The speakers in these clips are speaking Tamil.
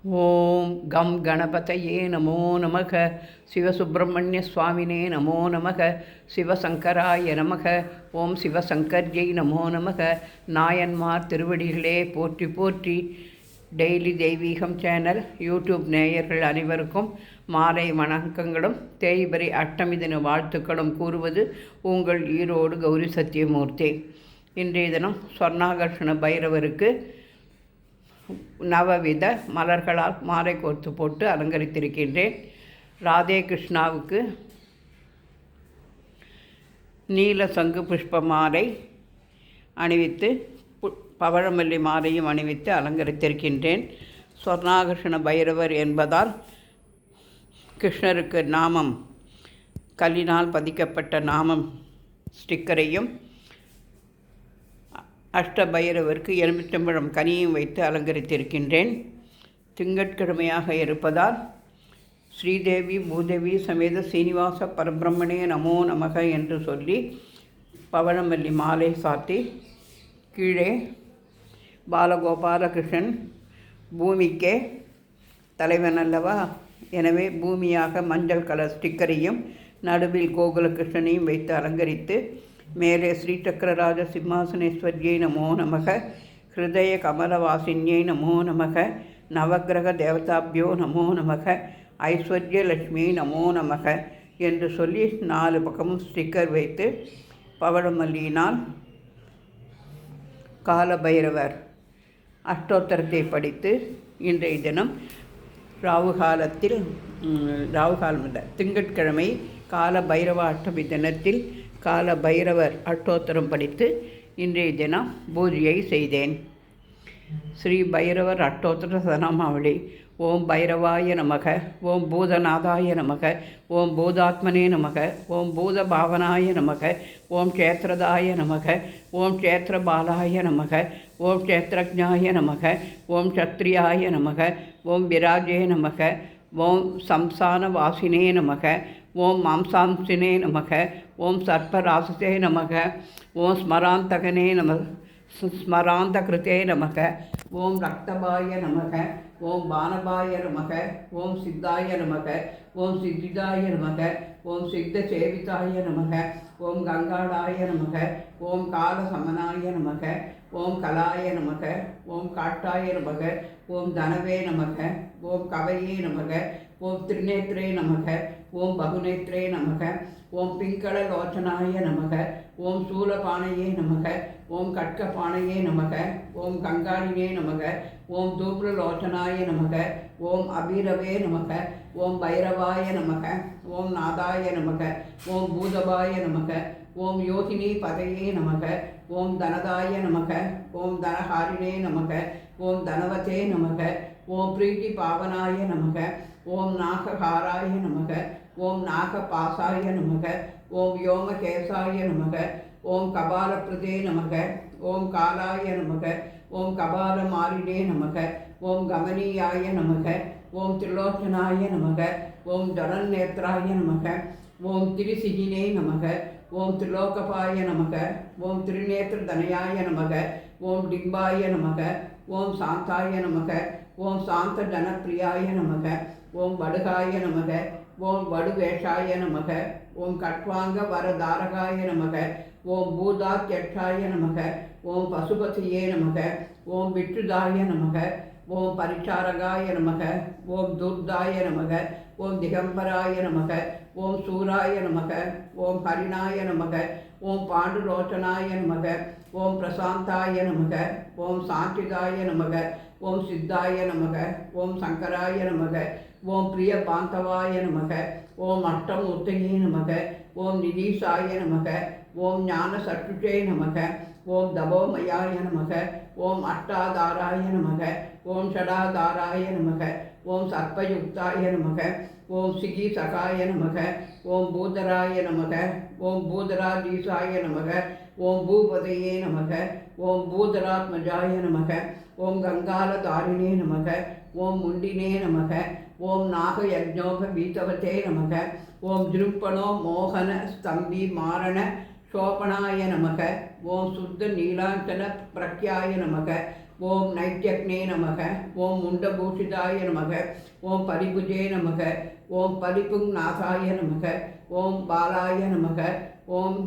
ஓம் கம் கணபதையே நமோ நமக. சிவசுப்பிரமணிய சுவாமினே நமோ நமக. சிவசங்கராய நமக. ஓம் சிவசங்கர்யை நமோ நமக. நாயன்மார் திருவடிகளே போற்றி போற்றி. டெய்லி தெய்வீகம் சேனல் யூடியூப் நேயர்கள் அனைவருக்கும் மாலை வணக்கங்களும் தேய்பிறை அஷ்டமி தின வாழ்த்துக்களும் கூறுவது உங்கள் ஈரோடு கௌரி சத்தியமூர்த்தி. இன்றைய தினம் சொர்ணாகர்ஷண பைரவருக்கு நவவித மலர்களால் மாலை கோர்த்து போட்டு அலங்கரித்திருக்கின்றேன். ராதே கிருஷ்ணாவுக்கு நீல சங்கு புஷ்ப மாலை அணிவித்து பவழமல்லி மாலையும் அணிவித்து அலங்கரித்திருக்கின்றேன். சொர்ணாகர்ஷண பைரவர் என்பதால் கிருஷ்ணருக்கு நாமம் கல்லினால் பதிக்கப்பட்ட நாமம் ஸ்டிக்கரையும் அஷ்டபைரவருக்கு எலுமிச்சம்பழம் கனியும் வைத்து அலங்கரித்திருக்கின்றேன். திங்கட்கிழமையாக இருப்பதால் ஸ்ரீதேவி பூதேவி சமேத சீனிவாச பரபிரம்மனே நமோ நமக என்று சொல்லி பவழமல்லி மாலை சாத்தி கீழே பாலகோபாலகிருஷ்ணன் பூமிக்கே தலைவன் அல்லவா, எனவே பூமியாக மஞ்சள் கலர் ஸ்டிக்கரையும் நடுவில் கோகுலகிருஷ்ணனையும் வைத்து அலங்கரித்து மேலே ஸ்ரீசக்கரராஜ சிம்மாசனேஸ்வரியை நமோ நமக, ஹிருதய கமலவாசின்யை நமோ நமக, நவகிரக தேவதாபியோ நமோ நமக, ஐஸ்வர்யலட்சுமி நமோ நமக என்று சொல்லி 4 பக்கமும் ஸ்டிக்கர் வைத்து பவழமல்லியினால் காலபைரவர் அஷ்டோத்தரத்தை படித்து இன்றைய தினம் ராவுகாலம் இல்லை, திங்கட்கிழமை கால பைரவ அஷ்டமி தினத்தில் கால பைரவர் அஷ்டோத்தரம் படித்து இன்றைய தினம் பூஜையை செய்தேன். ஸ்ரீ பைரவர் அஷ்டோத்தர சதநாமாவளி. ஓம் பைரவாய நமக, ஓம் பூதநாதாய நமக, ஓம் பூதாத்மனே நமக, ஓம் பூதபாவனாய நமக, ஓம் க்ஷேத்ரதாய நமக, ஓம் க்ஷேத்ரபாலாய நமக, ஓம் க்ஷேத்ரஜ்ஞாய நமக, ஓம் சத்ரியாய நமக, ஓம் விராஜே நமக, ஓம் சம்சானவாசினே நமக, ஓம் மாம்சாம்சினே நமக, ஓம் சர்ப்பராசசே நமக, ஓம் ஸ்மராந்தகனே ஸ்மராந்தகிருத்தே நமக, ஓம் ரக்தபாய நமக, ஓம் பானபாய நமக, ஓம் சித்தாய நமக, ஓம் சித்திதாய நமக, ஓம் சித்த சேவிதாய நமக, ஓம் கங்காடாய நமக, ஓம் காலசமனாய நமக, ஓம் கலாய நமக, ஓம் காட்டாய நமக, ஓம் தனவே நமக, ஓம் கவையே நமக, ஓம் திருநேத்ரே நமக, ஓம் பகுநேத்ரே நமக, ஓம் பிங்களலோச்சனாய நமக, ஓம் சூலபானையே நமக, ஓம் கட்கபானையே நமக, ஓம் கங்காணினே நமக, ஓம் தூப்ரலோச்சனாய நமக, ஓம் அபிரவே நமக, ஓம் பைரவாய நமக, ஓம் நாதாய நமக, ஓம் பூதபாய நமக, ஓம் யோகினி பதையே நமக, ஓம் தனதாய நமக, ஓம் தனஹாரிணே நமக, ஓம் தனவதே நமக, ஓம் பிரீத்தி பாவனாய நமக, ஓம் நாகஹாராய நமக, ஓம் நாகபாசாய நமக, ஓம் யோமகேசாய நமக, ஓம் கபாலப்பிரதே நமக, ஓம் காலாய நமக, ஓம் கபாலமாரிணே நமக, ஓம் கமனியாய நமக, ஓம் திரிலோச்சனாய நமக, ஓம் ஜனநேத்ராய நமக, ஓம் திரிசிகினே நமக, ஓம் திரிலோகபாய நமக, ஓம் திருநேத்திரதனயாய நமக, ஓம் டிம்பாய நமக, ஓம் சாந்தாய நமக, ஓம் சாந்த ஜனப்பிரியாய நமக, ஓம் வடுகாய நமக, ஓம் வடுவேஷாய நமக, ஓம் கட்வாங்க வரதாரகாய நமக, ஓம் பூதாத்யட்சாய நமக, ஓம் பசுபதியே நமக, ஓம் விற்றுதாய நமக, ஓம் பரிச்சாரகாய நமக, ஓம் துர்தாய நமக, ஓம் திகம்பராய நமக, ஓம் சூராய நமக, ஓம் ஹரிணாய நமக, ஓம் பாண்டுலோச்சனாய நமக, ஓம் பிரசாந்தாய நமக, ஓம் சாந்திதாய நமக, ஓம் சித்தாய நமக, ஓம் சங்கராய நமக, ஓம் பிரிய பாந்தவாய நமக, ஓம் அஷ்டமூர்த்தயே நமக, ஓம் நிதீஷாய நமக, ஓம் ஞான சற்றுஷே நமக, ஓம் தபோமயாய நமக, ஓம் அஷ்டாதாராய நமக, ஓம் ஷடாதாராய நமக, ஓம் சர்ப்பயுக்தாய நமக, ஓம் சிகி சகாய நமக, ஓம் பூதராய நமக, ஓம் பூதராதீசாய நமக, ஓம் பூபதையே நமக, ஓம் பூதராத்மஜாய நமக, ஓம் கங்காலதாரிணே நமக, ஓம் முண்டினே நமக, ஓம் நாகயஜ்ஞோப வீதவதே நமக, ஓம் திருப்பணோ மோகன ஸ்தம்பி மாரண சோபனாய நமக, ஓம் சுத்த நீலாஞ்சன பிரக்யாய நமக, ஓம் நைத்யக்னே நமக. ஓம் முண்டபூஷிதாய நமக. ஓம் பரிபுஜே நமக. ஓம் பரிபுங் நாசாய நமக. ஓம் பாலாய நமக. ஓம்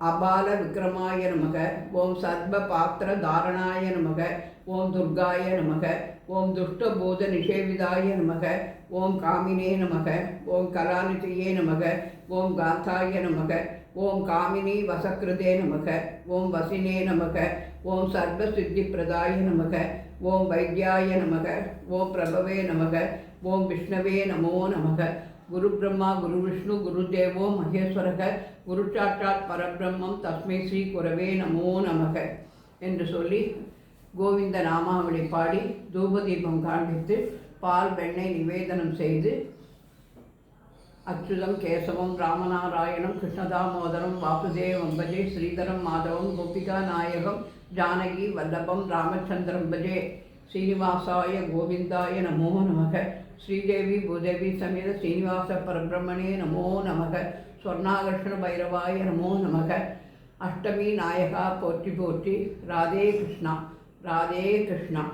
அபால விக்ரமாய நமக. ஓம் சர்வ பாத்திர தாரணாய நமக. ஓம் துர்காய நமக. ஓம் துஷ்டபூத நிஷேவிதாய நமக. ஓம் காமினே நமக. ஓம் கலாநிதியே நமக. ஓம் காந்தாய நமக. ஓம் காமினி வசக்கிருதே நமக. ஓம் வசினே நமக. ஓம் சர்வசித்தி பிரதாய நமக. ஓம் வைத்தியாய நமக. ஓம் பிரபவே நமக. ஓம் விஷ்ணவே நமோ நமக. குரு பிரம்மா குரு விஷ்ணு குரு தேவோ மகேஸ்வரக குரு சாட்சாத் பரபிரம்மம் தஸ்மை ஸ்ரீ குரவே நமோ நமக என்று சொல்லி கோவிந்த நாமாவளி பாடி தூபதீபம் காண்பித்து பால் வெண்ணெய் நிவேதனம் செய்து அச்சுதம் கேசவம் ராமநாராயணம் கிருஷ்ணதாமோதரம் வாசுதேவம் பஜே ஸ்ரீதரம் மாதவம் கோபிகா நாயகம் ஜானகி வல்லபம் ராமச்சந்திரம் பஜே ஸ்ரீனிவாசாய கோவிந்தாய நமோ நமக. ஸ்ரீதேவி பூதேவி சமேத ஸ்ரீனிவாச பரபிரம்மணே நமோ நமக. ஸ்வர்ணாகர்ஷண பைரவாய நமோ நமக. அஷ்டமி நாயகா போற்றி போற்றி. ராதே கிருஷ்ணா ராதே கிருஷ்ணா.